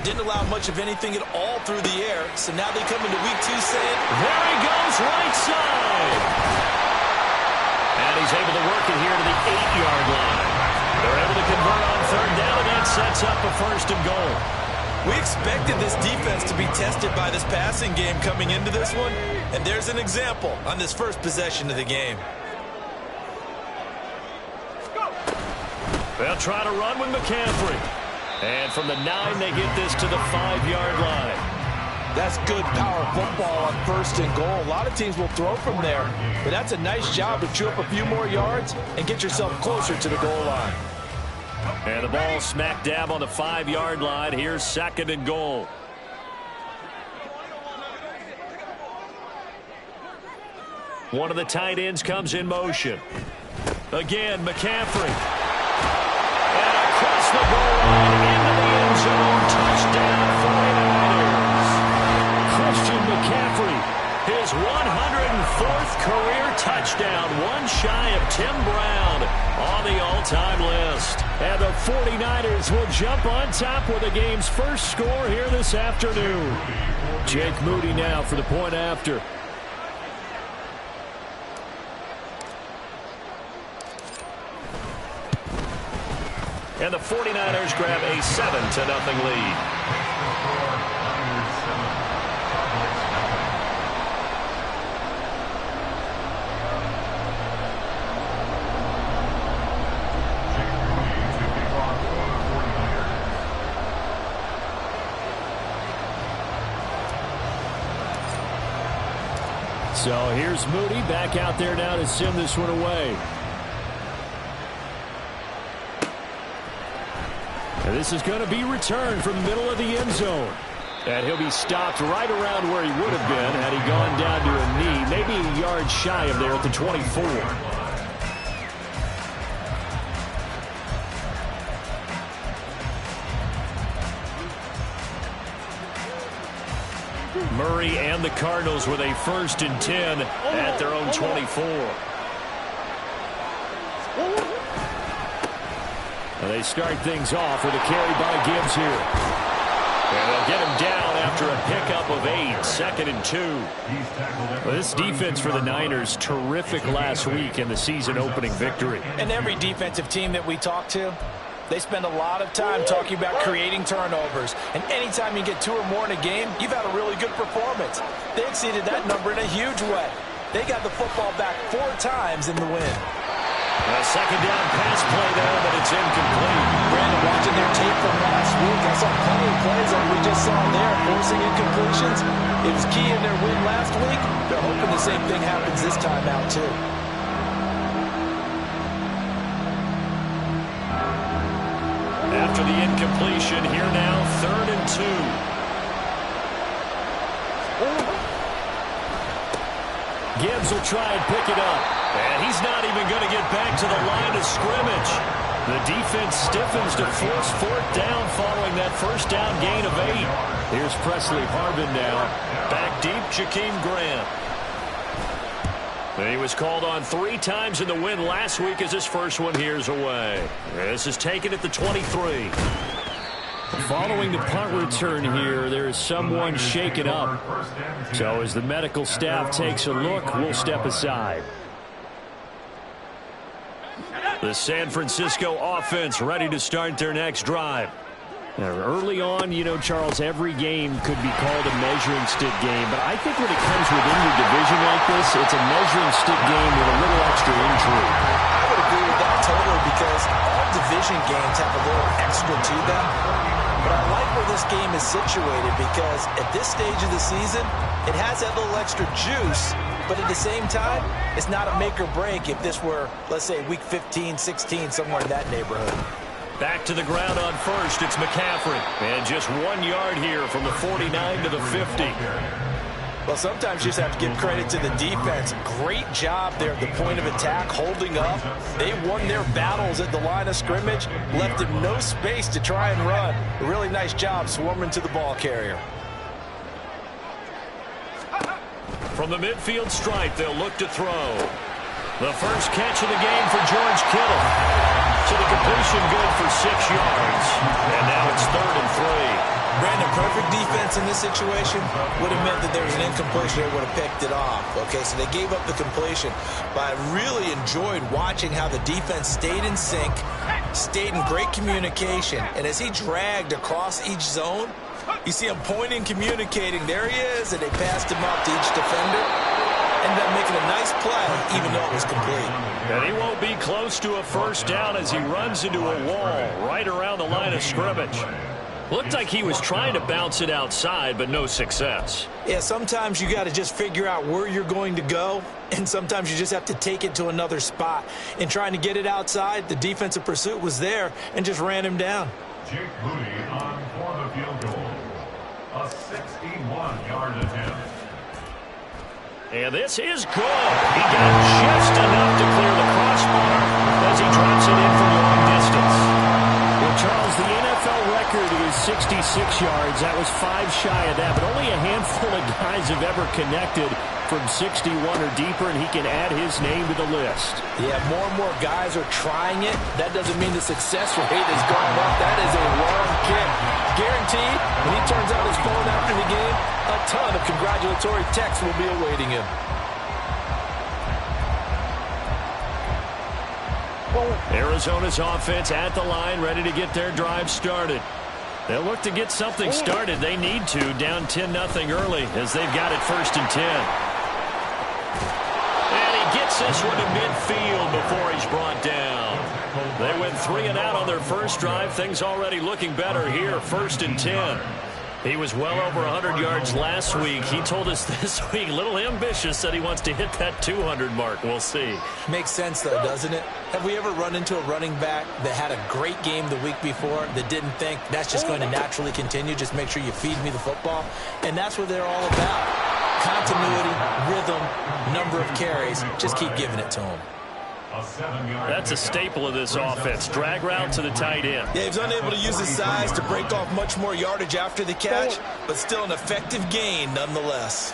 Didn't allow much of anything at all through the air, so now they come into week 2 saying, there he goes, right side. And he's able to work it here to the 8-yard line. They're able to convert on third down, and that sets up a first and goal. We expected this defense to be tested by this passing game coming into this one, and there's an example on this first possession of the game. They'll try to run with McCaffrey. And from the 9, they get this to the 5-yard line. That's good power football on first and goal. A lot of teams will throw from there, but that's a nice job to chew up a few more yards and get yourself closer to the goal line. And the ball smack dab on the 5-yard line. Here's second and goal. One of the tight ends comes in motion. Again, McCaffrey. And across the goal line into the end zone. Touchdown, 49ers. Christian McCaffrey, his 104th career touchdown. One shy of Tim Brown on the all-time list. And the 49ers will jump on top with the game's first score here this afternoon. Jake Moody now for the point after. And the 49ers grab a 7-0 lead. So here's Moody back out there now to send this one away. And this is going to be returned from the middle of the end zone. And he'll be stopped right around where he would have been had he gone down to a knee, maybe a yard shy of there at the 24. Murray and the Cardinals with a 1st and 10 at their own 24. And they start things off with a carry by Gibbs here. And they'll get him down after a pickup of 8, 2nd and 2. Well, this defense for the Niners, terrific last week in the season-opening victory. And every defensive team that we talk to, they spend a lot of time talking about creating turnovers. And anytime you get 2 or more in a game, you've had a really good performance. They exceeded that number in a huge way. They got the football back 4 times in the win. A second down pass play there, but it's incomplete. Brandon, watching their tape from last week, I saw plenty of plays like we just saw there, forcing incompletions. It was key in their win last week. They're hoping the same thing happens this time out, too. After the incompletion, here now, 3rd and 2. Gibbs will try and pick it up. And he's not even going to get back to the line of scrimmage. The defense stiffens to force 4th down following that 1st down gain of 8. Here's Presley Harvin now. Back deep, Jakeem Grant. He was called on 3 times in the win last week as his first one here's away. This is taken at the 23. Following the punt return here, there is someone shaken up. So as the medical staff takes a look, we'll step aside. The San Francisco offense ready to start their next drive. Now, early on, you know, Charles, every game could be called a measuring stick game. But I think when it comes within your division like this, it's a measuring stick game with a little extra intrigue. I would agree with that totally because all division games have a little extra to them. But I like where this game is situated because at this stage of the season, it has that little extra juice. But at the same time, it's not a make or break if this were, let's say, week 15, 16, somewhere in that neighborhood. Back to the ground on first, it's McCaffrey. And just 1 yard here from the 49 to the 50. Well, sometimes you just have to give credit to the defense. Great job there at the point of attack, holding up. They won their battles at the line of scrimmage, left him no space to try and run. A really nice job swarming to the ball carrier. From the midfield stripe, they'll look to throw. The first catch of the game for George Kittle. So the completion good for 6 yards. And now it's 3rd and 3. Brandon, perfect defense in this situation would have meant that there was an incompletion. They would have picked it off. Okay, so they gave up the completion. But I really enjoyed watching how the defense stayed in sync, stayed in great communication. And as he dragged across each zone, you see him pointing, communicating. There he is, and they passed him up to each defender. Ended up making a nice play, even though it was complete. And he won't be close to a first down as he runs into a wall right around the line of scrimmage. Looked like he was trying to bounce it outside, but no success. Yeah, sometimes you got to just figure out where you're going to go, and sometimes you just have to take it to another spot. In trying to get it outside, the defensive pursuit was there and just ran him down. Jake Moody on for the field goal. A 61-yard attempt. And this is good. He got just enough to clear the crossbar as he drops it in for long distance. Well, Charles, the NFL record is 66 yards. That was 5 shy of that, but only a handful of guys have ever connected from 61 or deeper, and he can add his name to the list. Yeah, more and more guys are trying it. That doesn't mean the success rate is going up. That is a long kick. Guaranteed, when he turns out his phone after the game, a ton of congratulatory texts will be awaiting him. Arizona's offense at the line, ready to get their drive started. They'll look to get something started. They need to, down 10-0 early as they've got it 1st and 10. And he gets this one to midfield before he's brought down. They went 3 and out on their first drive. Things already looking better here, 1st and 10. He was well over 100 yards last week. He told us this week, a little ambitious, said he wants to hit that 200 mark. We'll see. Makes sense, though, doesn't it? Have we ever run into a running back that had a great game the week before that didn't think that's just going to naturally continue? Just make sure you feed me the football. And that's what they're all about. Continuity, rhythm, number of carries. Just keep giving it to him. That's a staple of this offense. Drag route to the tight end. Yeah, he's unable to use his size to break off much more yardage after the catch, but still an effective gain nonetheless.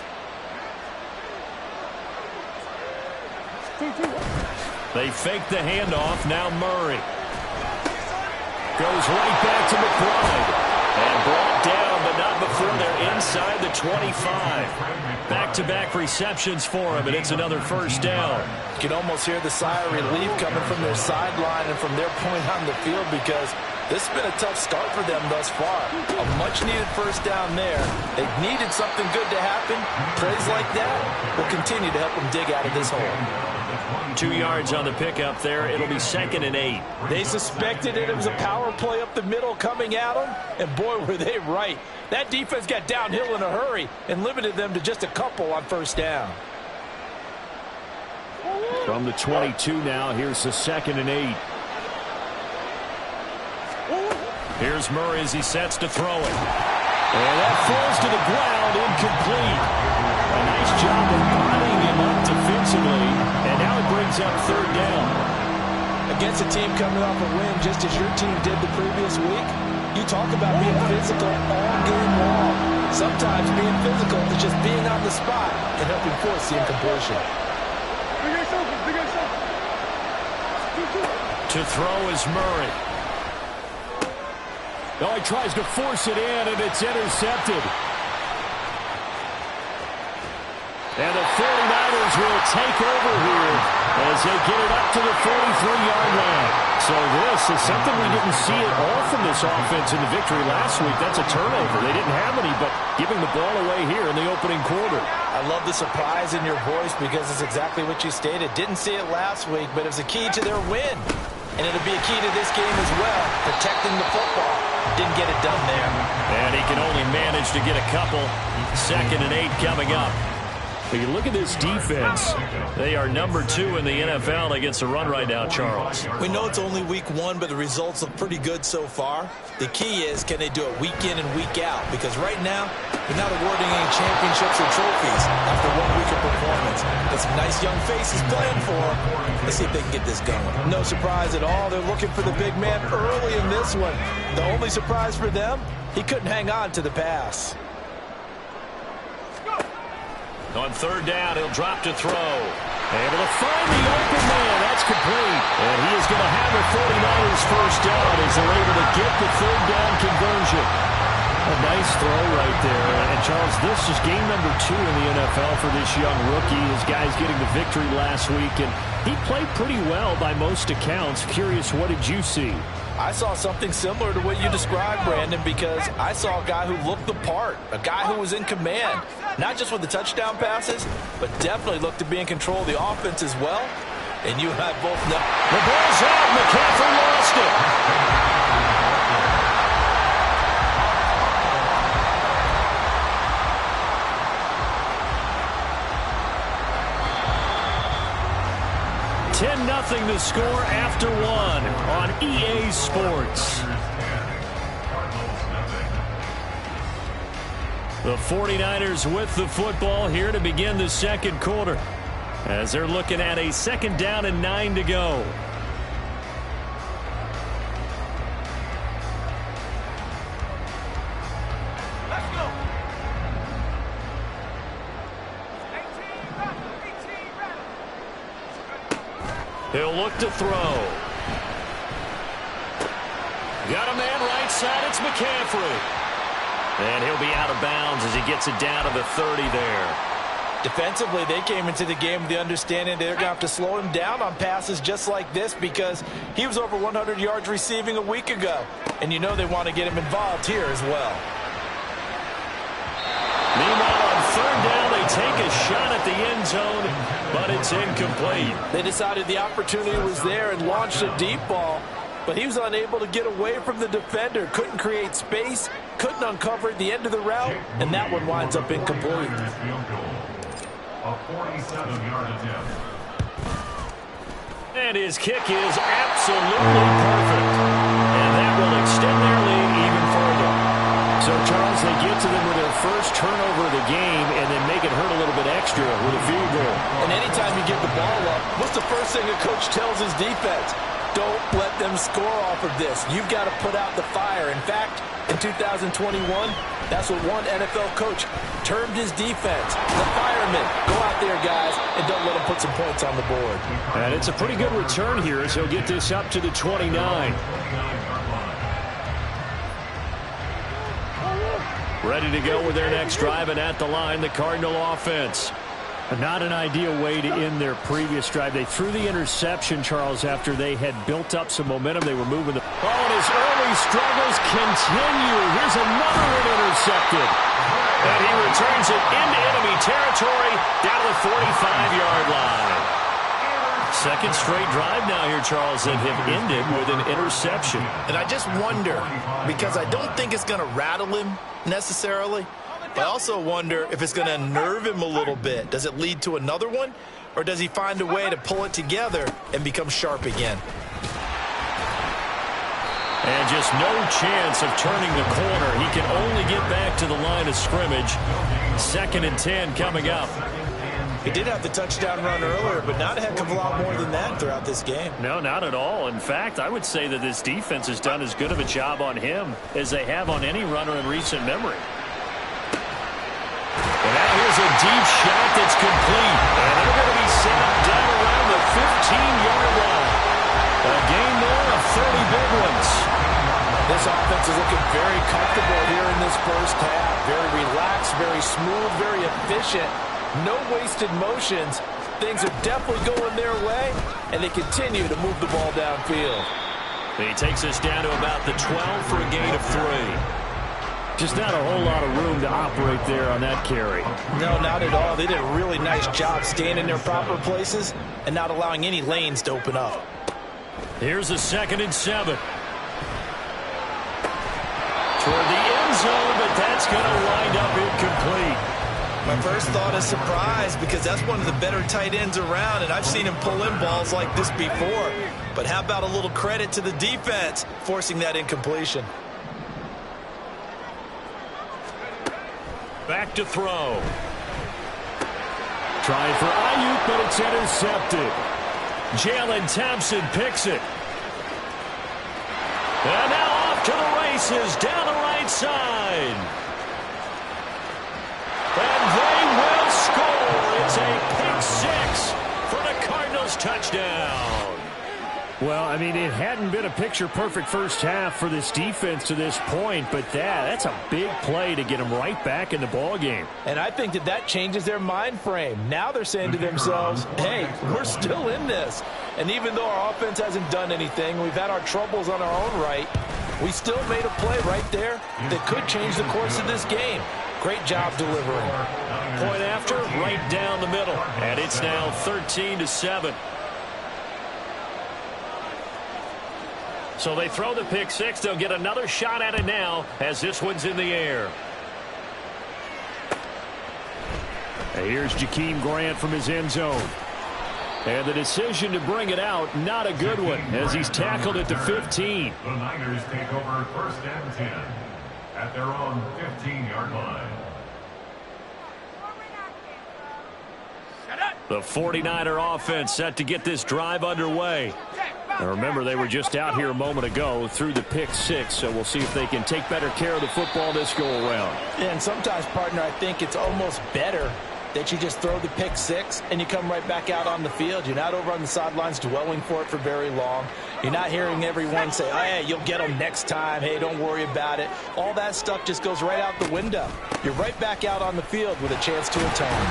They fake the handoff. Now Murray goes right back to McBride. And brought down, but not before they're inside the 25. Back-to-back receptions for him, and it's another first down. You can almost hear the sigh of relief coming from their sideline and from their point on the field because this has been a tough start for them thus far. A much-needed first down there. They needed something good to happen. Plays like that will continue to help them dig out of this hole. 2 yards on the pickup there. It'll be 2nd and 8. They suspected it. It was a power play up the middle coming at them, and boy, were they right. That defense got downhill in a hurry and limited them to just a couple on first down. From the 22 now, here's the 2nd and 8. Here's Murray as he sets to throw it. And that falls to the ground, incomplete. A nice job of bodying him up defensively, and now it brings up 3rd down. Against a team coming off a win just as your team did the previous week, you talk about being physical all game long. Sometimes being physical is just being on the spot and helping force the incompletion. To throw is Murray. Oh, he tries to force it in, and it's intercepted. And the 49ers will take over here as they get it up to the 43-yard line. So this is something we didn't see at all from this offense in the victory last week. That's a turnover. They didn't have any, but giving the ball away here in the opening quarter. I love the surprise in your voice because it's exactly what you stated. Didn't see it last week, but it was a key to their win. And it'll be a key to this game as well, protecting the football. Didn't get it done there. And he can only manage to get a couple. 2nd and 8 coming up. But you look at this defense. They are number 2 in the NFL against the run right now, Charles. We know it's only week 1, but the results look pretty good so far. The key is, can they do it week in and week out? Because right now, they're not awarding any championships or trophies after 1 week of performance. Got some nice young faces playing for them. Let's see if they can get this going. No surprise at all. They're looking for the big man early in this one. The only surprise for them, he couldn't hang on to the pass. On 3rd down, he'll drop to throw. Able to find the open man. That's complete. And he is going to have the 49ers first down as they're able to get the 3rd down conversion. A nice throw right there. And, Charles, this is game number 2 in the NFL for this young rookie. His guys getting the victory last week, and he played pretty well by most accounts. Curious, what did you see? I saw something similar to what you described, Brandon, because I saw a guy who looked the part, a guy who was in command, not just with the touchdown passes, but definitely looked to be in control of the offense as well. And you have both know. The ball's out. McCaffrey lost it. Nothing to score after 1 on EA Sports. The 49ers with the football here to begin the second quarter, as they're looking at a 2nd down and 9 to go. He'll look to throw. Got a man right side. It's McCaffrey. And he'll be out of bounds as he gets it down to the 30 there. Defensively, they came into the game with the understanding they're going to have to slow him down on passes just like this because he was over 100 yards receiving a week ago. And you know they want to get him involved here as well. Meanwhile, on 3rd down, they take a shot at the end zone, but it's incomplete. They decided the opportunity was there and launched a deep ball, but he was unable to get away from the defender, couldn't create space, couldn't uncover at the end of the route, and that one winds up incomplete. A 47-yard attempt. And his kick is absolutely perfect. And that will extend their lead even further. So, Charles, they get to them with their first turnover of the game and then make it hurt a little bit extra with a field goal. And anytime you give the ball up, what's the first thing a coach tells his defense? Don't let them score off of this. You've got to put out the fire. In fact, in 2021, that's what one NFL coach termed his defense. The firemen. Go out there, guys, and don't let them put some points on the board. And it's a pretty good return here as he'll get this up to the 29. Ready to go with their next drive, and at the line, the Cardinal offense. Not an ideal way to end their previous drive. They threw the interception, Charles, after they had built up some momentum. They were moving the... Oh, and his early struggles continue. Here's another one intercepted. And he returns it into enemy territory down to the 45-yard line. Second straight drive now here, Charles, that have ended with an interception. And I just wonder, because I don't think it's going to rattle him necessarily, but I also wonder if it's going to unnerve him a little bit. Does it lead to another one, or does he find a way to pull it together and become sharp again? And just no chance of turning the corner. He can only get back to the line of scrimmage. 2nd and 10 coming up. He did have the touchdown run earlier, but not a heck of a lot more than that throughout this game. No, not at all. In fact, I would say that this defense has done as good of a job on him as they have on any runner in recent memory. And now here's a deep shot that's complete. And they're going to be set up down around the 15-yard line. A gain there of 30 big ones. This offense is looking very comfortable here in this first half. Very relaxed, very smooth, very efficient. No wasted motions. Things are definitely going their way, and they continue to move the ball downfield. He takes us down to about the 12 for a gain of 3. Just not a whole lot of room to operate there on that carry. No, not at all. They did a really nice job staying in their proper places and not allowing any lanes to open up. Here's a 2nd and 7. Toward the end zone, but that's going to wind up incomplete. My first thought is surprise, because that's one of the better tight ends around, and I've seen him pull in balls like this before. But how about a little credit to the defense forcing that incompletion? Back to throw. Trying for Ayuk, but it's intercepted. Jalen Thompson picks it. And now off to the races down the right side. And they will score. It's a pick 6 for the Cardinals touchdown. Well, I mean, it hadn't been a picture-perfect first half for this defense to this point, but that's a big play to get them right back in the ballgame. And I think that changes their mind frame. Now they're saying to themselves, hey, we're still in this. And even though our offense hasn't done anything, we've had our troubles on our own right, we still made a play right there that could change the course of this game. Great job delivering. Point after, right down the middle. And it's now 13-7. So they throw the pick six. They'll get another shot at it now as this one's in the air. And here's Jakeem Grant from his end zone. And the decision to bring it out, not a good one, as he's tackled at the 15. The Niners take over 1st and 10 at their own 15-yard line. The 49er offense set to get this drive underway. Now remember, they were just out here a moment ago through the pick six, so we'll see if they can take better care of the football this go-around. And sometimes, partner, I think it's almost better that you just throw the pick six and you come right back out on the field. You're not over on the sidelines dwelling for it for very long. You're not hearing everyone say, oh, hey, you'll get them next time. Hey, don't worry about it. All that stuff just goes right out the window. You're right back out on the field with a chance to atone.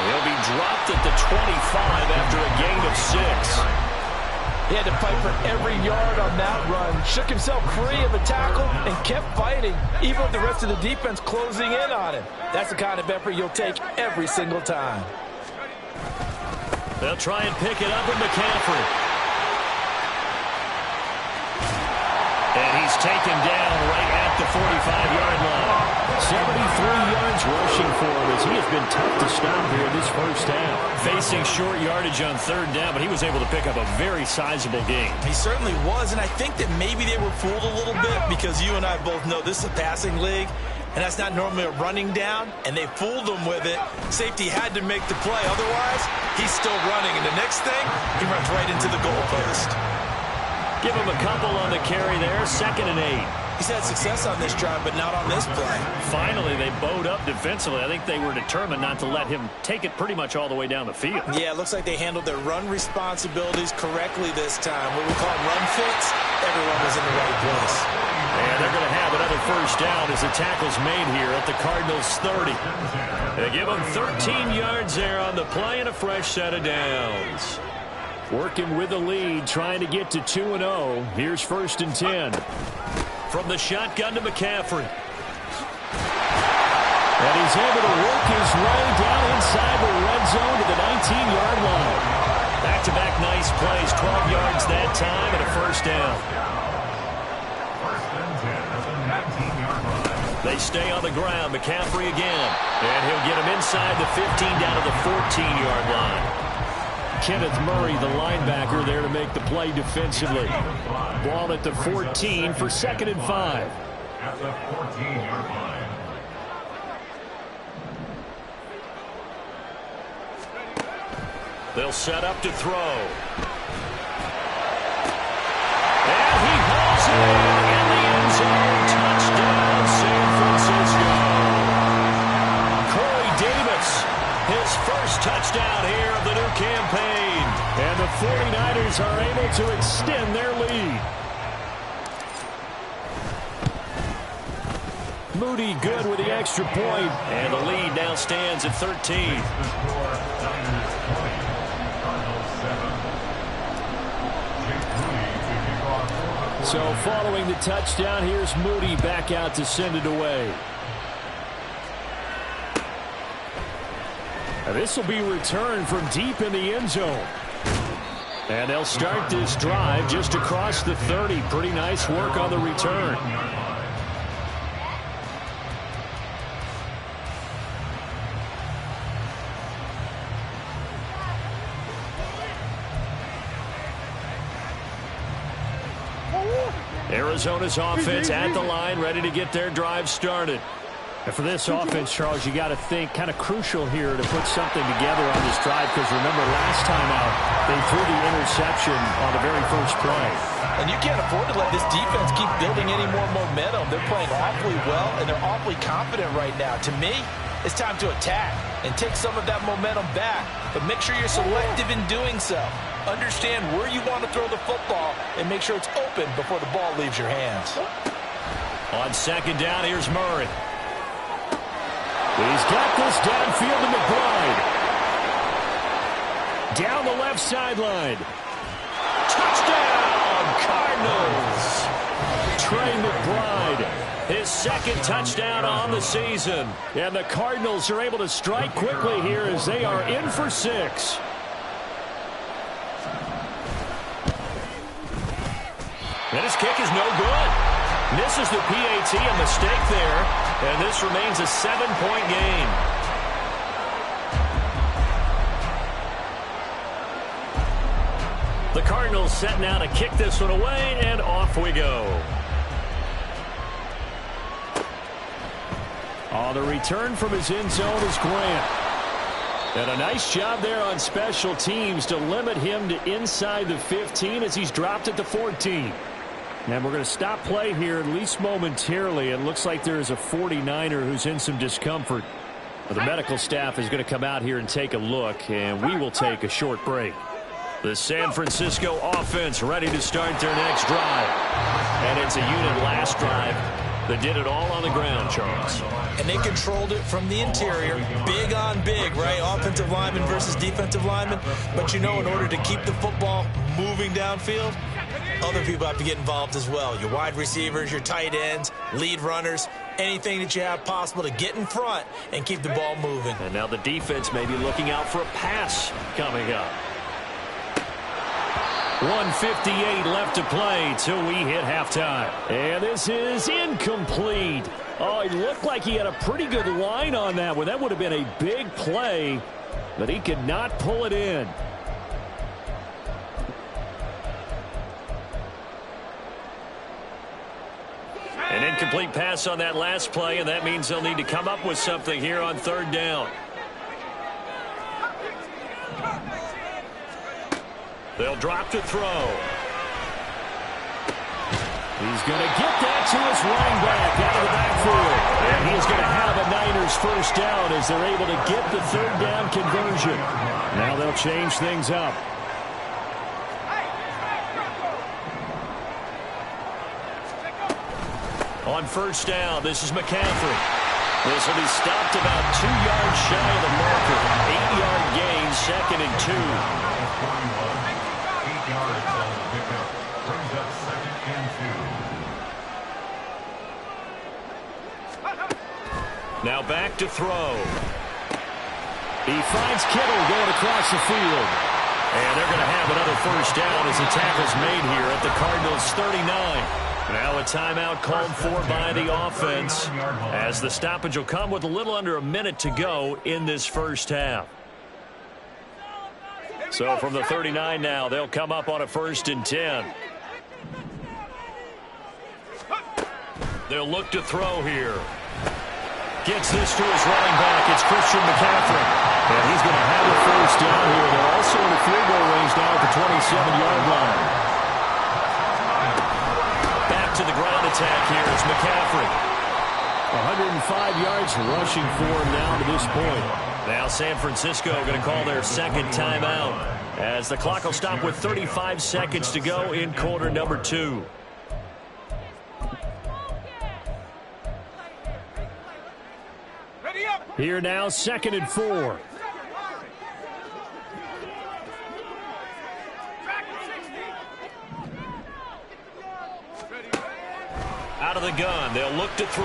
He'll be dropped at the 25 after a gain of 6. He had to fight for every yard on that run. Shook himself free of a tackle and kept fighting, even with the rest of the defense closing in on him. That's the kind of effort you'll take every single time. They'll try and pick it up with McCaffrey. And he's taken down right at the 45-yard line. 73 yards rushing for him as he has been tough to stop here in this first half. Facing short yardage on 3rd down, but he was able to pick up a very sizable gain. He certainly was, and I think that maybe they were fooled a little bit because you and I both know this is a passing league, and that's not normally a running down, and they fooled him with it. Safety had to make the play. Otherwise, he's still running, and the next thing, he runs right into the goalpost. Give him a couple on the carry there, 2nd and 8. He's had success on this drive, but not on this play. Finally, they bowed up defensively. I think they were determined not to let him take it pretty much all the way down the field. Yeah, it looks like they handled their run responsibilities correctly this time. What we call run fits, everyone was in the right place. And they're going to have another first down as the tackle's made here at the Cardinals' 30. They give them 13 yards there on the play and a fresh set of downs. Working with the lead, trying to get to 2-0. Here's 1st and 10. From the shotgun to McCaffrey. And he's able to work his way down inside the red zone to the 19-yard line. Back-to-back nice plays, 12 yards that time and a first down. 1st and 10 at the 19-yard line. They stay on the ground. McCaffrey again. And he'll get him inside the 15 down to the 14-yard line. Kenneth Murray, the linebacker, there to make the play defensively. Ball at the 14 for 2nd and 5. At the 14-yard line. They'll set up to throw. And he hauls it in the end zone. Touchdown, San Francisco. Corey Davis, his first touchdown here of the new campaign. And the 49ers are able to extend their lead. Moody good with the extra point. And the lead now stands at 13. So following the touchdown, here's Moody back out to send it away. Now this will be returned from deep in the end zone. And they'll start this drive just across the 30. Pretty nice work on the return. Arizona's offense at the line, ready to get their drive started. And for this offense, Charles, you got to think kind of crucial here to put something together on this drive, because remember last time out, they threw the interception on the very first play. And you can't afford to let this defense keep building any more momentum. They're playing awfully well, and they're awfully confident right now. To me, it's time to attack and take some of that momentum back. But make sure you're selective in doing so. Understand where you want to throw the football and make sure it's open before the ball leaves your hands. On second down, here's Murray. He's got this downfield to McBride. Down the left sideline. Touchdown, Cardinals. Trey McBride, his second touchdown on the season. And the Cardinals are able to strike quickly here as they are in for 6. And his kick is no good. Misses the PAT, a mistake there. And this remains a 7-point game. The Cardinals set now to kick this one away, and off we go. On the return from his end zone is Grant. And a nice job there on special teams to limit him to inside the 15 as he's dropped at the 14. And we're going to stop play here, at least momentarily. It looks like there is a 49er who's in some discomfort. The medical staff is going to come out here and take a look, and we will take a short break. The San Francisco offense ready to start their next drive. And it's a unit last drive that did it all on the ground, Charles. And they controlled it from the interior. Big on big, right? Offensive lineman versus defensive lineman. But you know, in order to keep the football moving downfield, other people have to get involved as well. Your wide receivers, your tight ends, lead runners, anything that you have possible to get in front and keep the ball moving. And now the defense may be looking out for a pass coming up. 1:58 left to play till we hit halftime. And this is incomplete. Oh, it looked like he had a pretty good line on that one. That would have been a big play, but he could not pull it in. An incomplete pass on that last play, and that means they'll need to come up with something here on third down. They'll drop to throw. He's going to get that to his running back out of the backfield. And he's going to have a Niners first down as they're able to get the third down conversion. Now they'll change things up. On first down, this is McCaffrey. This will be stopped about 2 yards shy of the marker. 8-yard gain, 2nd and 2. 8 yards on the pickup. Brings up 2nd and 2. Now back to throw. He finds Kittle going across the field. And they're going to have another first down as the tackle's made here at the Cardinals' 39. Now a timeout called for by the offense as the stoppage will come with a little under a minute to go in this first half. So from the 39 now, they'll come up on a 1st and 10. They'll look to throw here. Gets this to his running back. It's Christian McCaffrey. And he's going to have a first down here. They're also in the field goal range now at the 27-yard line. Back to the ground attack here is McCaffrey. 105 yards rushing for him now to this point. Now San Francisco going to call their second timeout as the clock will stop with 35 seconds to go in quarter number 2. Here now, 2nd and 4. Out of the gun, they'll look to throw.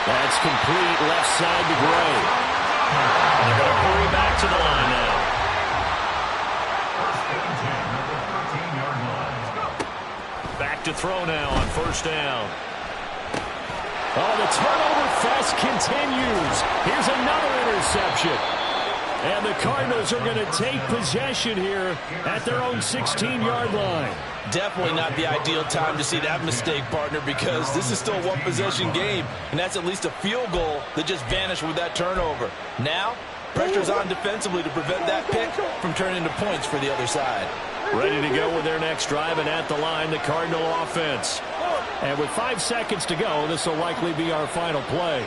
That's complete left side to Gray. And they're going to hurry back to the line now. Back to throw now on first down. Oh, the turnover fest continues. Here's another interception. And the Cardinals are going to take possession here at their own 16-yard line. Definitely not the ideal time to see that mistake, partner, because this is still a one-possession game, and that's at least a field goal that just vanished with that turnover. Now, pressure's on defensively to prevent that pick from turning into points for the other side. Ready to go with their next drive, and at the line, the Cardinal offense. And with 5 seconds to go, this will likely be our final play.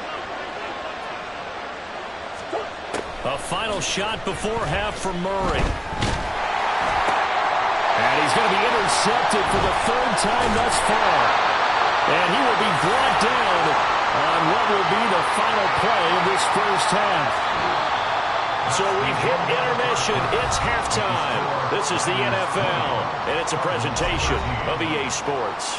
A final shot before half from Murray. And he's going to be intercepted for the third time thus far. And he will be brought down on what will be the final play of this first half. So we've hit intermission. It's halftime. This is the NFL, and it's a presentation of EA Sports.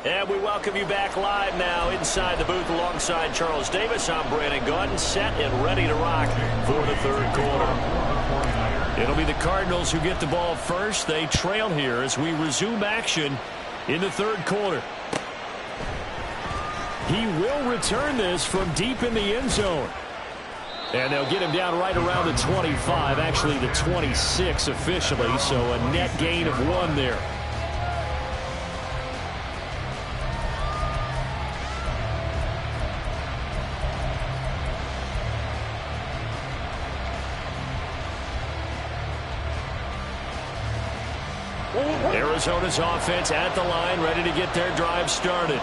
And we welcome you back live now inside the booth alongside Charles Davis. I'm Brandon Gaudin, set and ready to rock for the third quarter. It'll be the Cardinals who get the ball first. They trail here as we resume action in the third quarter. He will return this from deep in the end zone. And they'll get him down right around the 25, actually the 26 officially, so a net gain of 1 there. Arizona's offense at the line, ready to get their drive started.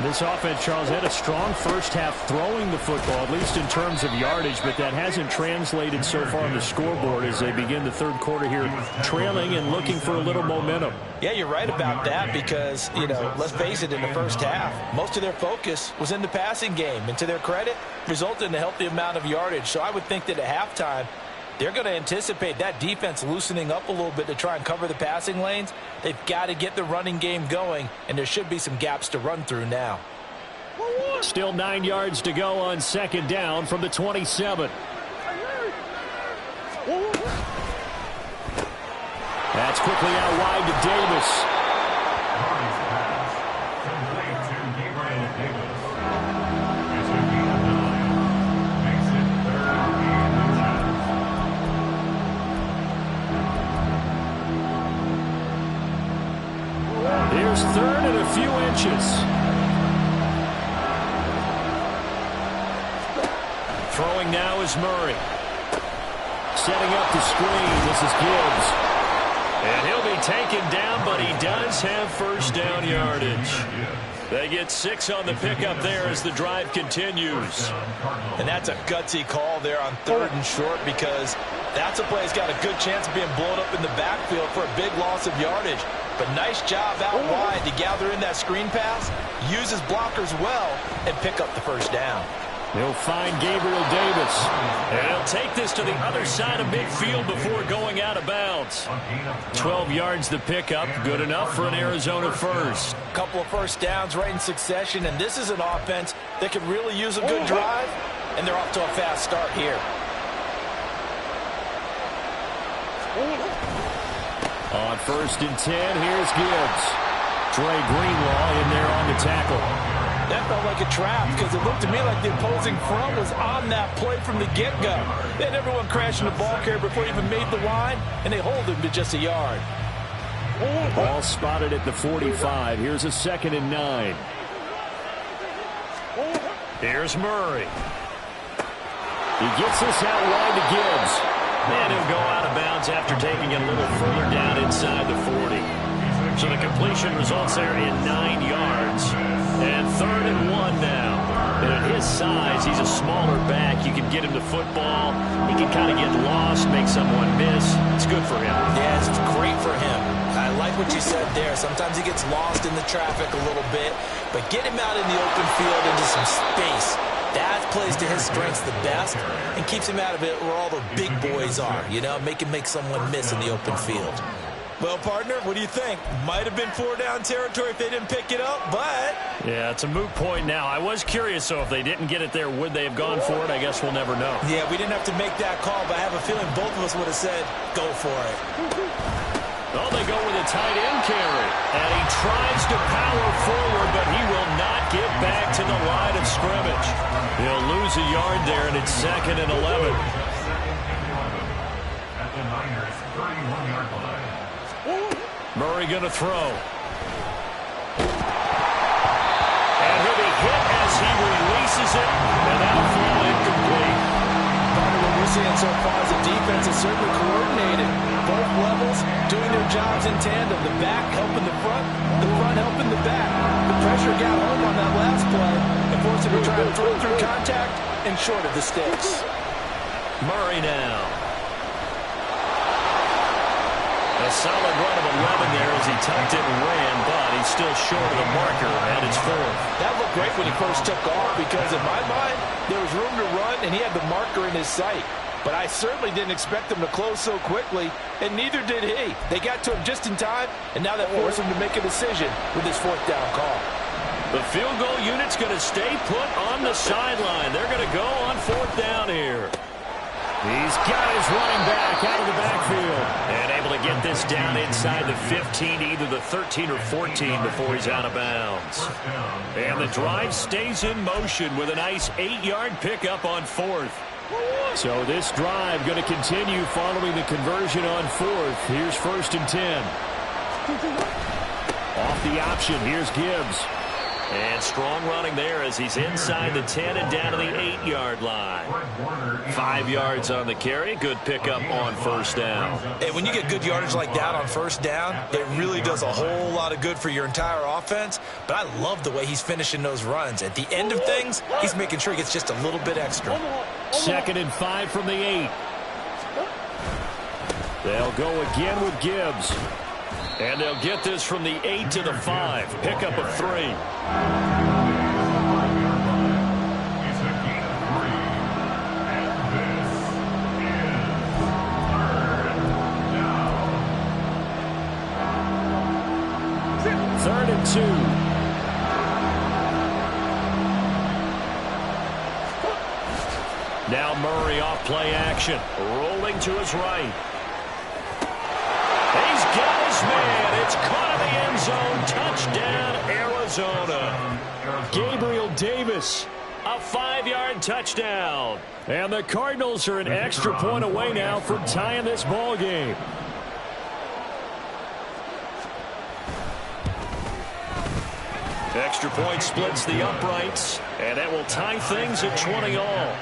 This offense, Charles, had a strong first half throwing the football, at least in terms of yardage, but that hasn't translated so far on the scoreboard as they begin the third quarter here, trailing and looking for a little momentum. Yeah, you're right about that because, let's face it, in the first half, most of their focus was in the passing game, and to their credit, resulted in a healthy amount of yardage. So I would think that at halftime, they're going to anticipate that defense loosening up a little bit to try and cover the passing lanes. They've got to get the running game going, and there should be some gaps to run through now. Still 9 yards to go on second down from the 27. That's quickly out wide to Davis. Here's third and a few inches. Throwing now is Murray. Setting up the screen. This is Gibbs. And he'll be taken down, but he does have first down yardage. They get 6 on the pickup there as the drive continues. And that's a gutsy call there on third and short because that's a play that's got a good chance of being blown up in the backfield for a big loss of yardage. But nice job out wide to gather in that screen pass, use his blockers well, and pick up the first down. He'll find Gabriel Davis. And he'll take this to the other side of midfield before going out of bounds. 12 yards to pick up. Good enough for an Arizona first. A couple of first downs right in succession, and this is an offense that could really use a good drive, and they're off to a fast start here. On first and 10, here's Gibbs. Dre Greenlaw in there on the tackle. That felt like a trap because it looked to me like the opposing front was on that play from the get-go. They had everyone crashing the ball carrier before he even made the line, and they hold him to just a yard. Ball spotted at the 45. Here's a 2nd and 9. Here's Murray. He gets this out wide to Gibbs. And he'll go out of bounds after taking it a little further down inside the 40. So the completion results there in 9 yards. And 3rd and 1 now. And at his size, he's a smaller back. You can get him the football. He can kind of get lost, make someone miss. It's good for him. Yeah, it's great for him. I like what you said there. Sometimes he gets lost in the traffic a little bit. But get him out in the open field into some space. That plays to his strengths the best and keeps him out of it where all the big boys are, make him make someone miss in the open field. Well, partner, what do you think? Might have been 4-down territory if they didn't pick it up, but... Yeah, it's a moot point now. I was curious, so if they didn't get it there, would they have gone for it? I guess we'll never know. Yeah, we didn't have to make that call, but I have a feeling both of us would have said, go for it. Oh, they go with a tight end carry. And he tries to power forward, but he will not get back to the line of scrimmage. He'll lose a yard there, and it's 2nd and 11. At the Niners' 31-yard line. Murray going to throw. And he'll be hit as he releases it, and that'll fall incomplete. When we're seeing so far is the defense is certainly coordinated. Both levels doing their jobs in tandem. The back helping the front helping the back. The pressure got home on that last play and forced him to try and throw through contact and short of the sticks. Murray now. A solid run of 11 there as he tucked it and ran, but he's still short of the marker, and it's 4th. That looked great when he first took off because, in my mind, there was room to run, and he had the marker in his sight. But I certainly didn't expect him to close so quickly, and neither did he. They got to him just in time, and now that forced him to make a decision with his 4th down call. The field goal unit's going to stay put on the sideline. They're going to go on 4th down here. He's got his running back out of the backfield. And able to get this down inside the 15, either the 13 or 14 before he's out of bounds. And the drive stays in motion with a nice 8-yard pickup on 4th. So this drive going to continue following the conversion on 4th. Here's 1st and 10. Off the option, here's Gibbs. And strong running there as he's inside the 10 and down to the 8-yard line. 5 yards on the carry. Good pickup on 1st down. Hey, when you get good yardage like that on 1st down, it really does a whole lot of good for your entire offense. But I love the way he's finishing those runs. At the end of things, he's making sure he gets just a little bit extra. 2nd and 5 from the 8. They'll go again with Gibbs. And they'll get this from the 8 to the 5. Pickup of 3. It's a gain of 3. And this is 3rd down. 3rd and 2. Now Murray off play action. Rolling to his right. He's got his man. It's caught in the end zone. Touchdown, Arizona. Gabriel Davis, a 5-yard touchdown. And the Cardinals are an extra point away now from tying this ball game. Extra point splits the uprights, and that will tie things at 20 all.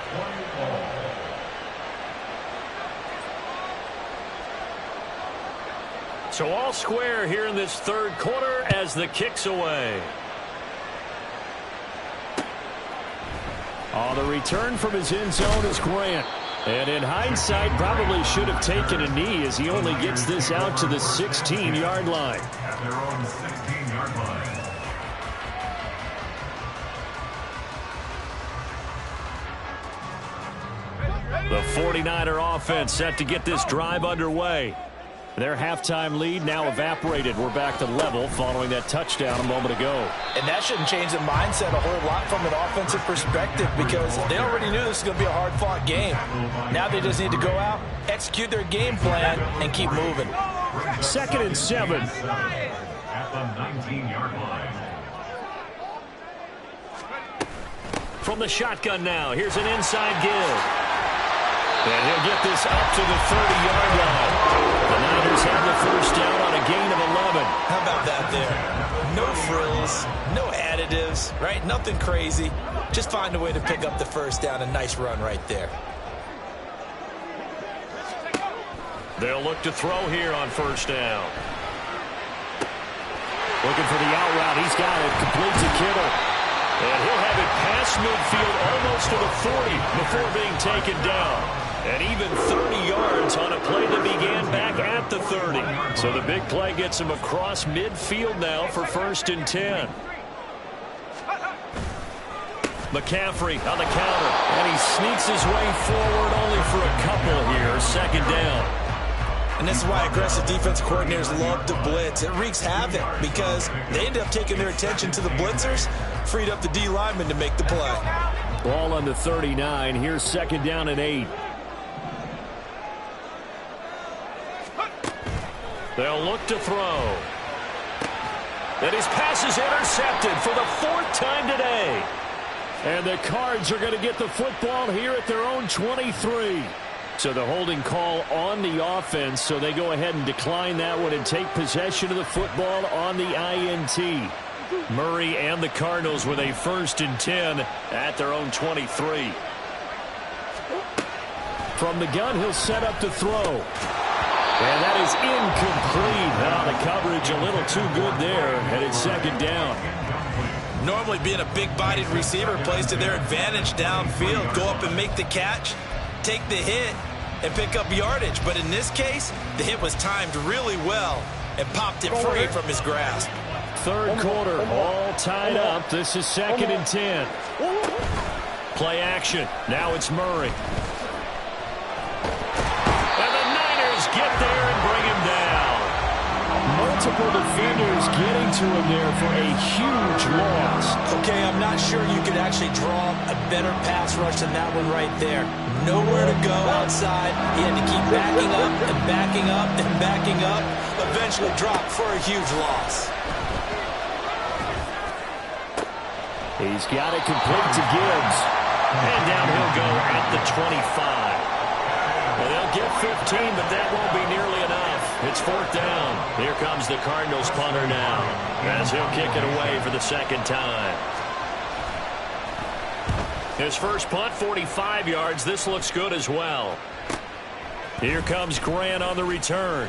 So all square here in this 3rd quarter as the kick's away. On the return from his end zone is Grant. And in hindsight, probably should have taken a knee as he only gets this out to the 16-yard line. At their own 16-yard line. The 49er offense set to get this drive underway. Their halftime lead now evaporated. We're back to level following that touchdown a moment ago. And that shouldn't change the mindset a whole lot from an offensive perspective because they already knew this was going to be a hard-fought game. Now they just need to go out, execute their game plan, and keep moving. 2nd and 7. At the 19-yard line. From the shotgun now, here's an inside give. And he'll get this up to the 30-yard line. The Niners have the 1st down on a gain of 11. How about that there? No frills, no additives, right? Nothing crazy. Just find a way to pick up the 1st down. A nice run right there. They'll look to throw here on 1st down. Looking for the out route. He's got it. Complete to Kittle. And he'll have it past midfield almost to the 40 before being taken down. And even 30 yards on a play that began back at the 30. So the big play gets him across midfield now for 1st and 10. McCaffrey on the counter. And he sneaks his way forward only for a couple here. 2nd down. And this is why aggressive defense coordinators love to blitz. It wreaks havoc because they end up taking their attention to the blitzers, freed up the D lineman to make the play. Ball on the 39. Here's 2nd down and 8. They'll look to throw. And his pass is intercepted for the 4th time today. And the Cards are going to get the football here at their own 23. So the holding call on the offense, so they go ahead and decline that one and take possession of the football on the INT. Murray and the Cardinals with a 1st and 10 at their own 23. From the gun, he'll set up to throw. And that is incomplete. The coverage a little too good there, and it's second down. Normally being a big-bodied receiver plays to their advantage downfield. Go up and make the catch, take the hit, and pick up yardage. But in this case, the hit was timed really well and popped it free from his grasp. Third quarter, all tied up. This is 2nd and 10. Play action. Now it's Murray. And the Niners get there and bring him down. Multiple defenders getting to him there for a huge loss. Okay, I'm not sure you could actually draw a better pass rush than that one right there. Nowhere to go outside. He had to keep backing up and backing up and backing up. Eventually dropped for a huge loss. He's got it complete to Gibbs. And down he'll go at the 25. Well, they'll get 15, but that won't be nearly enough. It's 4th down. Here comes the Cardinals punter now, as he'll kick it away for the second time. His first punt, 45 yards. This looks good as well. Here comes Grant on the return.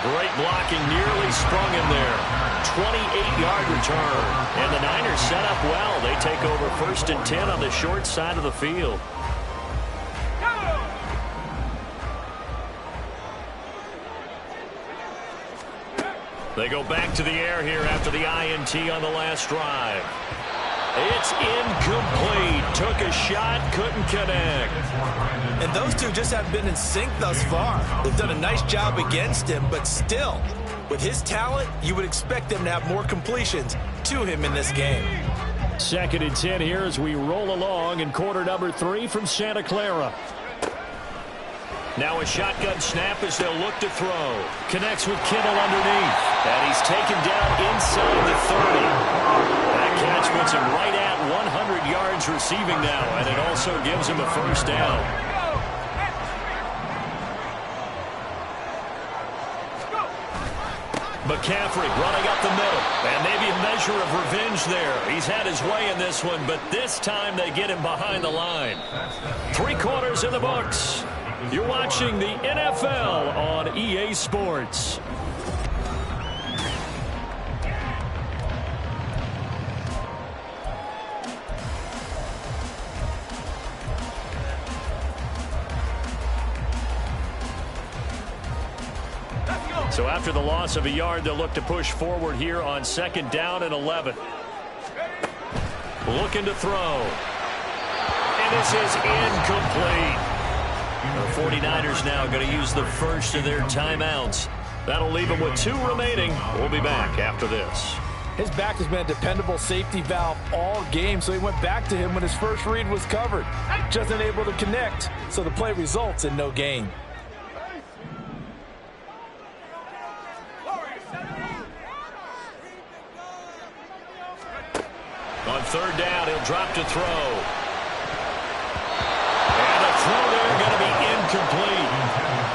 Great blocking, nearly sprung him there. 28-yard return. And the Niners set up well. They take over 1st and 10 on the short side of the field. They go back to the air here after the INT on the last drive. It's incomplete. Took a shot, couldn't connect. And those two just haven't been in sync thus far. They've done a nice job against him, but still, with his talent, you would expect them to have more completions to him in this game. 2nd and 10 here as we roll along in quarter number 3 from Santa Clara. Now a shotgun snap as they'll look to throw. Connects with Kittle underneath. And he's taken down inside the 30. That catch puts him right at 100 yards receiving now, and it also gives him a first down. McCaffrey running up the middle, and maybe a measure of revenge there. He's had his way in this one, but this time they get him behind the line. 3 quarters in the books. You're watching the NFL on EA Sports. So after the loss of a yard, they'll look to push forward here on 2nd down and 11. Looking to throw. And this is incomplete. The 49ers now going to use the first of their timeouts. That'll leave them with 2 remaining. We'll be back after this. His back has been a dependable safety valve all game, so he went back to him when his first read was covered. Just unable to connect, so the play results in no gain. On 3rd down, he'll drop to throw. And a throw there going to be incomplete.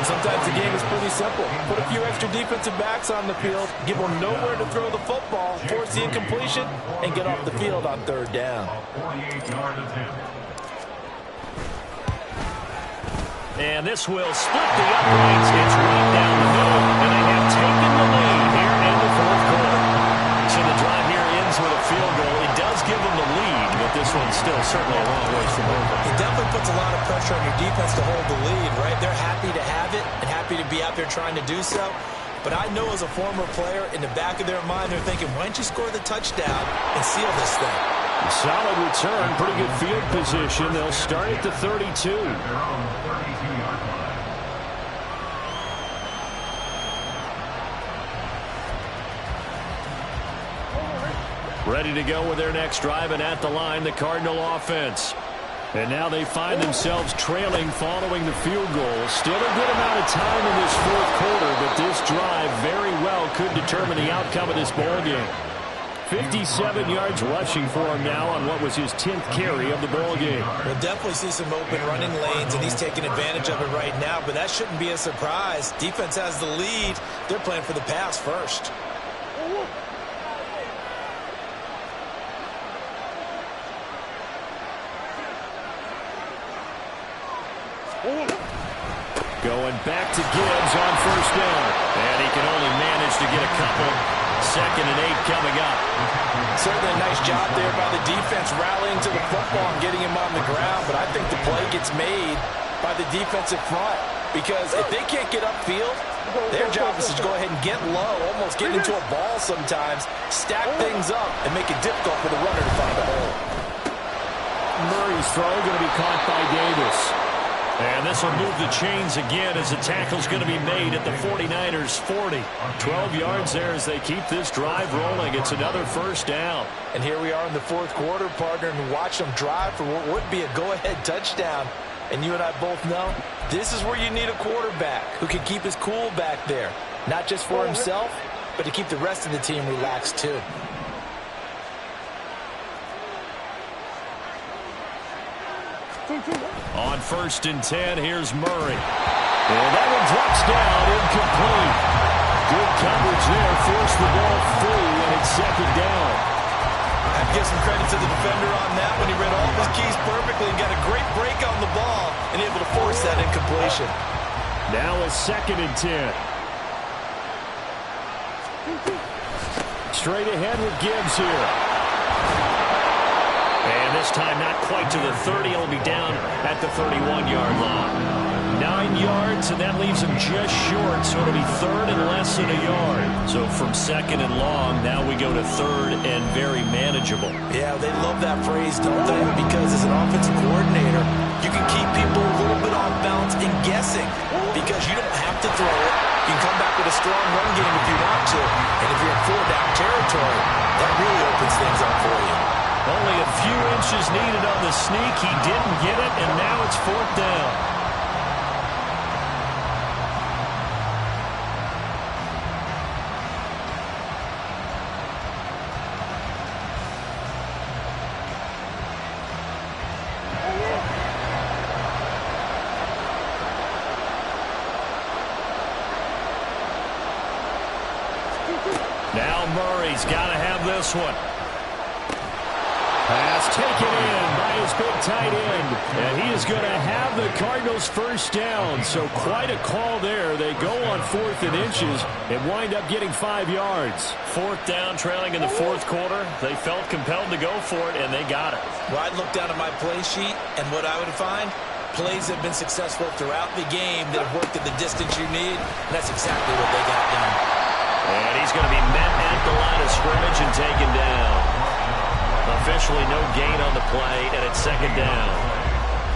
Sometimes the game is pretty simple. Put a few extra defensive backs on the field, give them nowhere to throw the football, force the incompletion, and get off the field on 3rd down. And this will split the uprights. It's right down the middle, and they have taken the lead here in the 4th quarter. So the drive here ends with a field goal. It does give them the lead, but this one's still certainly a long ways from over. It definitely puts a lot of pressure on your defense to hold the lead, right? They're happy to have it and happy to be out there trying to do so. But I know as a former player, in the back of their mind, they're thinking, why don't you score the touchdown and seal this thing? Solid return, pretty good field position. They'll start at the 32. Ready to go with their next drive, and at the line, the Cardinal offense. And now they find themselves trailing following the field goal. Still a good amount of time in this 4th quarter, but this drive very well could determine the outcome of this ballgame. 57 yards rushing for him now on what was his 10th carry of the ballgame. We'll definitely see some open running lanes, and he's taking advantage of it right now, but that shouldn't be a surprise. Defense has the lead. They're playing for the pass first. Going back to Gibbs on first down. And he can only manage to get a couple. 2nd and 8 coming up. Certainly a nice job there by the defense rallying to the football and getting him on the ground. But I think the play gets made by the defensive front. Because if they can't get upfield, their job is to go ahead and get low, almost get into a ball sometimes, stack things up, and make it difficult for the runner to find a hole. Murray's throw going to be caught by Davis. And this will move the chains again as the tackle's going to be made at the 49ers 40. 12 yards there as they keep this drive rolling. It's another first down. And here we are in the 4th quarter, partner, and watch them drive for what would be a go-ahead touchdown. And you and I both know this is where you need a quarterback who can keep his cool back there. Not just for himself, but to keep the rest of the team relaxed too. On 1st and 10, here's Murray. And that one drops down, incomplete. Good coverage there, forced the ball free, and it's 2nd down. I'd give some credit to the defender on that when he read all of his keys perfectly and got a great break on the ball and able to force that incompletion. Now a 2nd and 10. Straight ahead with Gibbs here. And this time not quite to the 30. It'll be down at the 31-yard line. 9 yards, and that leaves him just short, so it'll be 3rd and less than a yard. So from 2nd and long, now we go to 3rd and very manageable. Yeah, they love that phrase, don't they? Because as an offensive coordinator, you can keep people a little bit off balance and guessing because you don't have to throw it. You can come back with a strong run game if you want to. And if you're in 4-down territory, that really opens things up for you. Only a few inches needed on the sneak. He didn't get it, and now it's 4th down. Now Murray's got to have this one. Pass taken in by his big tight end. And he is going to have the Cardinals first down. So quite a call there. They go on 4th and inches and wind up getting 5 yards. 4th down, trailing in the 4th quarter. They felt compelled to go for it, and they got it. Well, I'd look down at my play sheet, and what I would find, plays have been successful throughout the game that have worked at the distance you need, and that's exactly what they got done. And he's going to be met at the line of scrimmage and taken down. Officially no gain on the play, and it's 2nd down.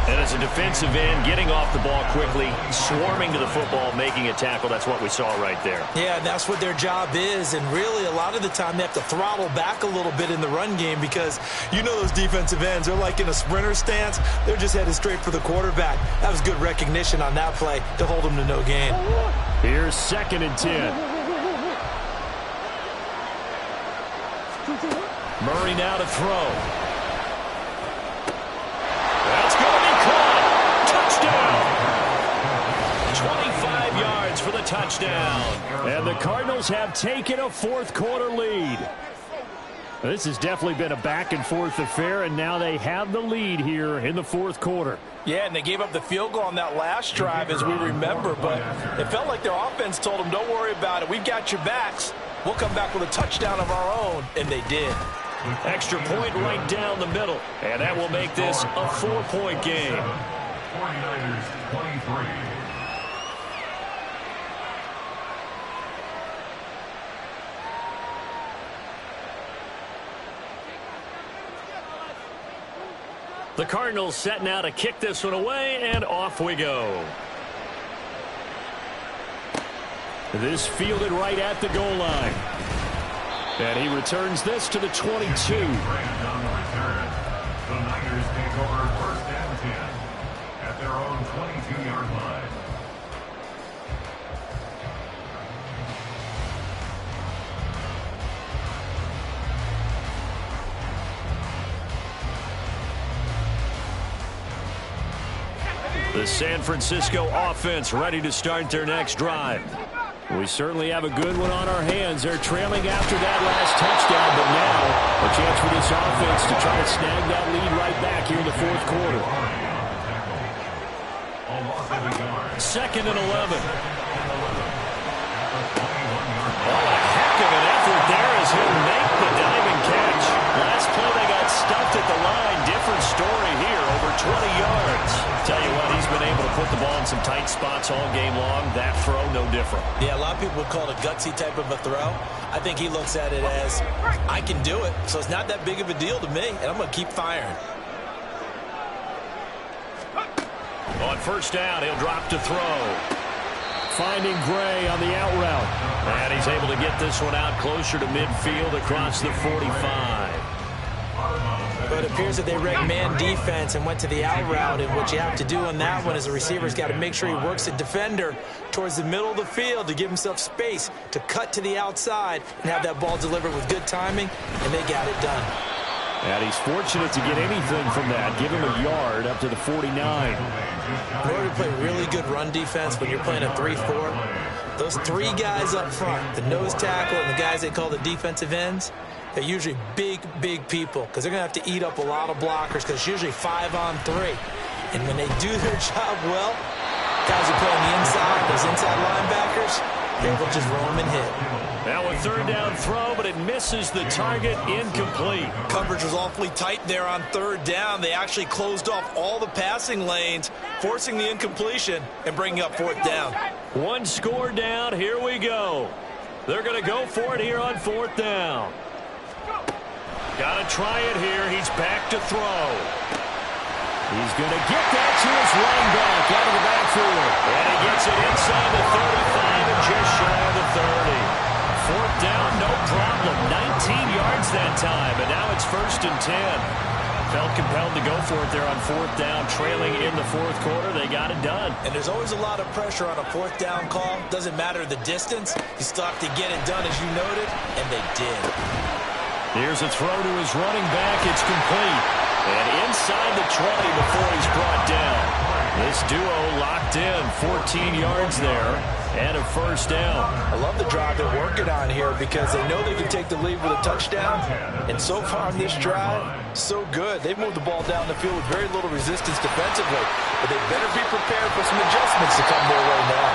And as a defensive end, getting off the ball quickly, swarming to the football, making a tackle, that's what we saw right there. Yeah, that's what their job is, and really a lot of the time they have to throttle back a little bit in the run game because you know those defensive ends, they're like in a sprinter stance. They're just headed straight for the quarterback. That was good recognition on that play to hold them to no gain. Here's 2nd and 10. Murray now to throw. That's going to be caught. Touchdown. 25 yards for the touchdown. And the Cardinals have taken a 4th quarter lead. This has definitely been a back-and-forth affair, and now they have the lead here in the 4th quarter. Yeah, and they gave up the field goal on that last drive, as we remember, but it felt like their offense told them, don't worry about it. We've got your backs. We'll come back with a touchdown of our own, and they did. Extra point right down the middle, and that will make this a 4-point game. 49ers 23. The Cardinals set now to kick this one away, and off we go. This fielded right at the goal line. And he returns this to the 22. On the return, the Niners take over 1st and 10 at their own 22-yard line. The San Francisco offense ready to start their next drive. We certainly have a good one on our hands. They're trailing after that last touchdown, but now a chance for this offense to try to snag that lead right back here in the 4th quarter. Second and 11. Oh, a heck of an effort there as he'll make the diving catch. Last play they got stuffed at the line. Different story here, over 20 yards. Tell you what, he's been able to put the ball in some tight spots all game long. That throw, no different. Yeah, a lot of people would call it a gutsy type of a throw. I think he looks at it as, I can do it, so it's not that big of a deal to me, and I'm going to keep firing. On first down, he'll drop to throw. Finding Gray on the out route. And he's able to get this one out closer to midfield across the 45. But it appears that they read man defense and went to the out route, and what you have to do on that one is the receiver's got to make sure he works the defender towards the middle of the field to give himself space to cut to the outside and have that ball delivered with good timing, and they got it done. And he's fortunate to get anything from that. Give him a yard up to the 49. In order to play really good run defense when you're playing a 3-4, those three guys up front, the nose tackle and the guys they call the defensive ends, they're usually big, big people because they're going to have to eat up a lot of blockers because it's usually 5-on-3. And when they do their job well, guys who play on the inside, those inside linebackers, they will just roam and hit. Now a third down throw, but it misses the target, incomplete. Coverage was awfully tight there on third down. They actually closed off all the passing lanes, forcing the incompletion and bringing up fourth down. One score down, here we go. They're going to go for it here on fourth down. Got to try it here. He's back to throw. He's going to get that to his running back out of the backfield. And he gets it inside the 35 and just shy of the 30. Fourth down, no problem. 19 yards that time, and now it's first and 10. Felt compelled to go for it there on fourth down, trailing in the fourth quarter. They got it done. And there's always a lot of pressure on a fourth down call. Doesn't matter the distance. You still have to get it done, as you noted, and they did. Here's a throw to his running back. It's complete. And inside the 20 before he's brought down. This duo locked in, 14 yards there, and a first down. I love the drive they're working on here because they know they can take the lead with a touchdown. And so far on this drive, so good. They've moved the ball down the field with very little resistance defensively. But they better be prepared for some adjustments to come their way now.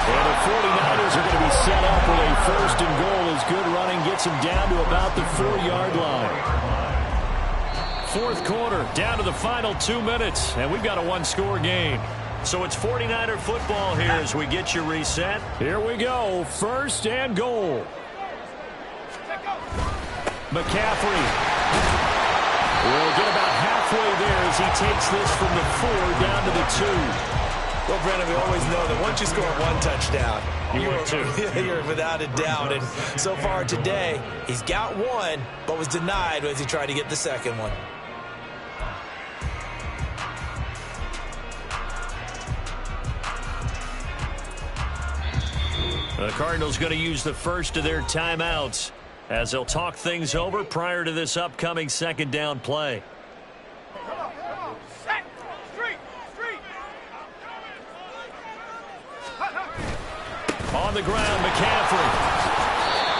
And the 49ers are going to be set up with a first and goal as good running gets them down to about the 4-yard line. Fourth quarter, down to the final 2 minutes, and we've got a one-score game. So it's 49er football here as we get you reset. Here we go, first and goal. McCaffrey will get about halfway there as he takes this from the 4 down to the 2. Well, Brandon, we always know that once you score one touchdown, you're without a doubt. And so far today, he's got one, but was denied as he tried to get the second one. The Cardinals going to use the first of their timeouts as they'll talk things over prior to this upcoming second down play. On the ground, McCaffrey.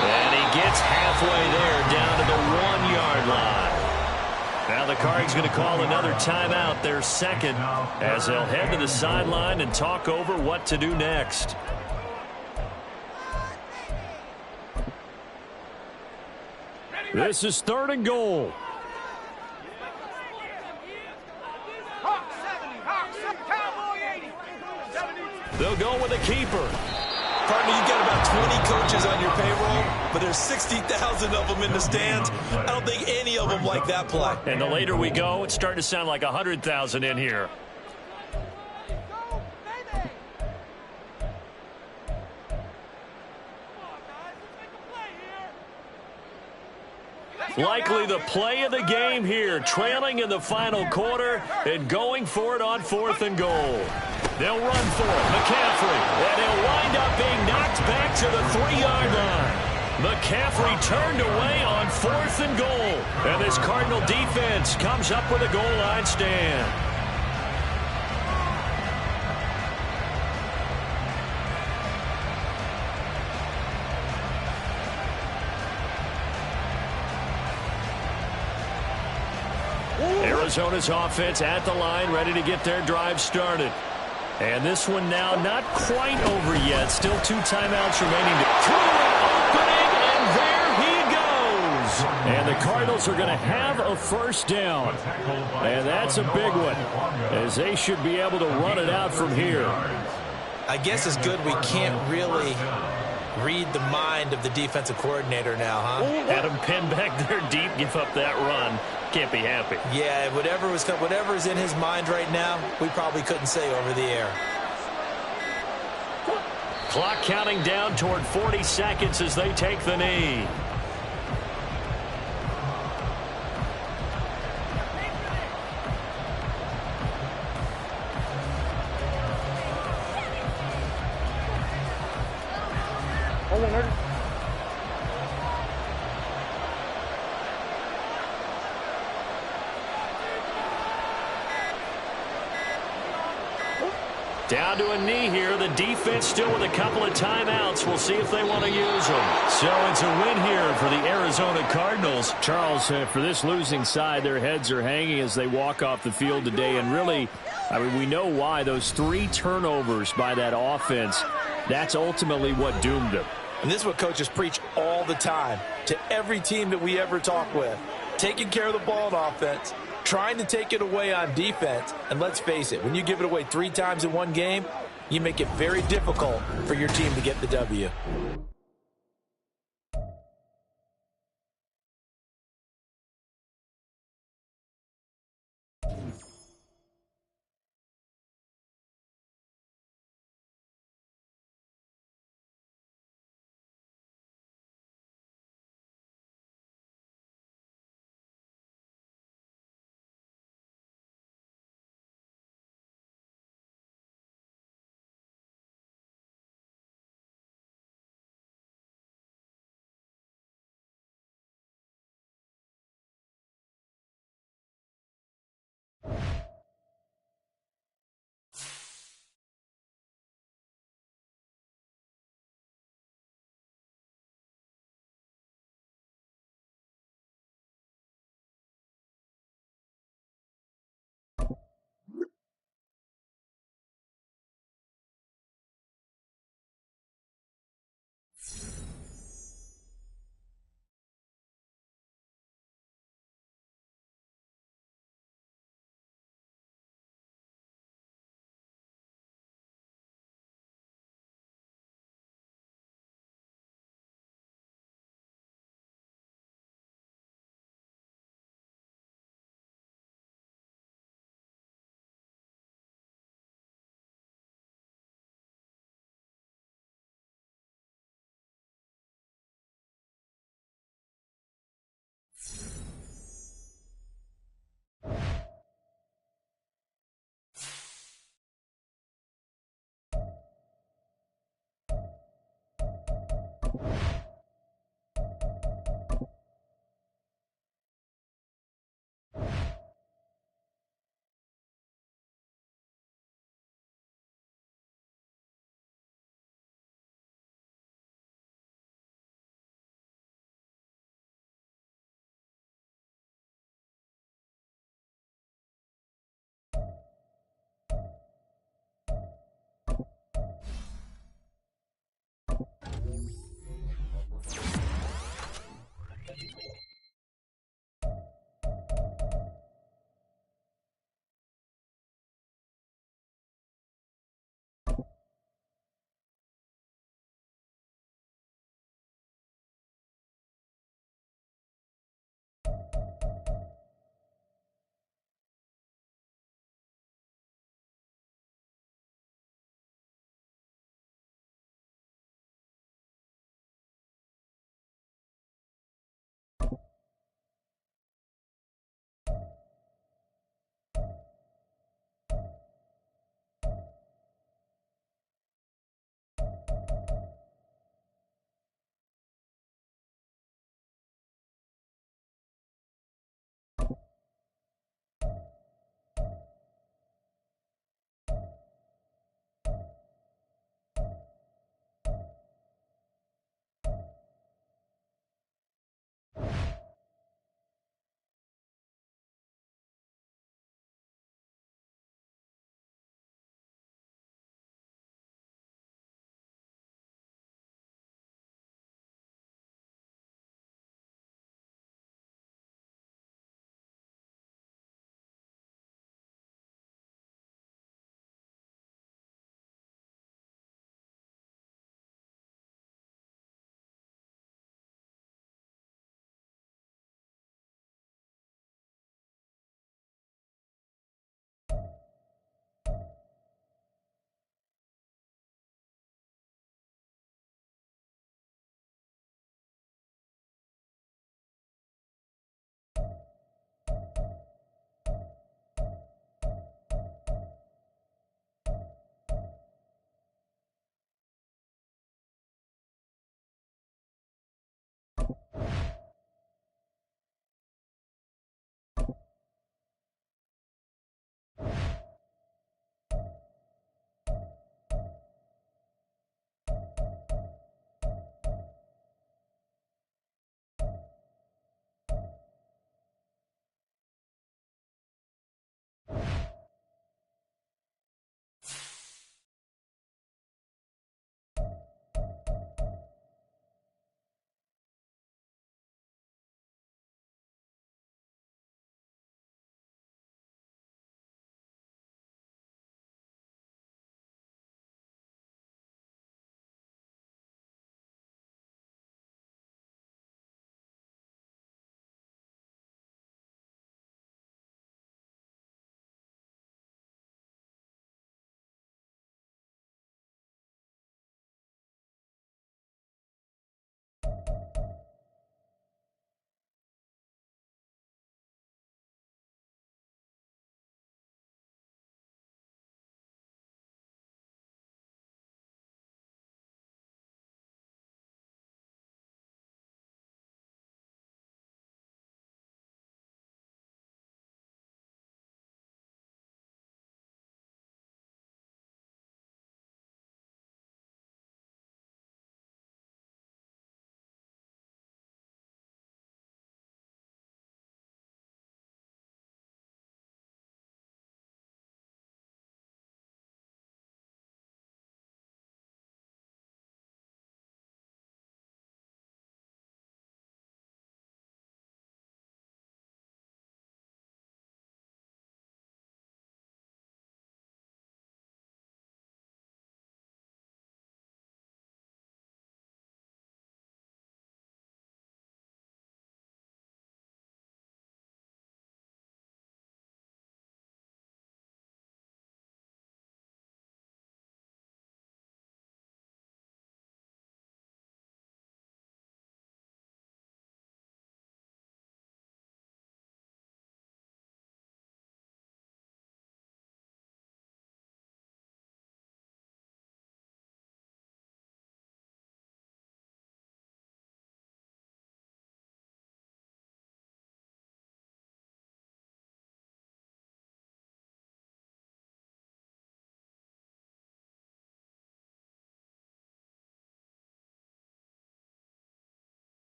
And he gets halfway there down to the 1-yard line. Now the Cards going to call another timeout, their second, as they'll head to the sideline and talk over what to do next. This is third and goal. They'll go with a keeper. Partner, you've got about 20 coaches on your payroll, but there's 60,000 of them in the stands. I don't think any of them like that play. And the later we go, it's starting to sound like 100,000 in here. Likely the play of the game here, trailing in the final quarter and going for it on fourth and goal. They'll run for it, McCaffrey, and he'll wind up being knocked back to the 3-yard line. McCaffrey turned away on fourth and goal, and this Cardinal defense comes up with a goal line stand. Arizona's offense at the line, ready to get their drive started. And this one now not quite over yet. Still 2 timeouts remaining. Through an opening, and there he goes. And the Cardinals are going to have a first down. And that's a big one, as they should be able to run it out from here. I guess it's good we can't really read the mind of the defensive coordinator now, huh? Had him pinned back there deep, give up that run. Can't be happy. Yeah, whatever's in his mind right now, we probably couldn't say over the air. Clock counting down toward 40 seconds as they take the knee. Down to a knee here. The defense still with a couple of timeouts. We'll see if they want to use them. So it's a win here for the Arizona Cardinals. Charles, for this losing side, their heads are hanging as they walk off the field today. And really, I mean, we know why. Those 3 turnovers by that offense, that's ultimately what doomed them. And this is what coaches preach all the time to every team that we ever talk with. Taking care of the ball on offense, trying to take it away on defense. And let's face it, when you give it away 3 times in one game, you make it very difficult for your team to get the W. Bye.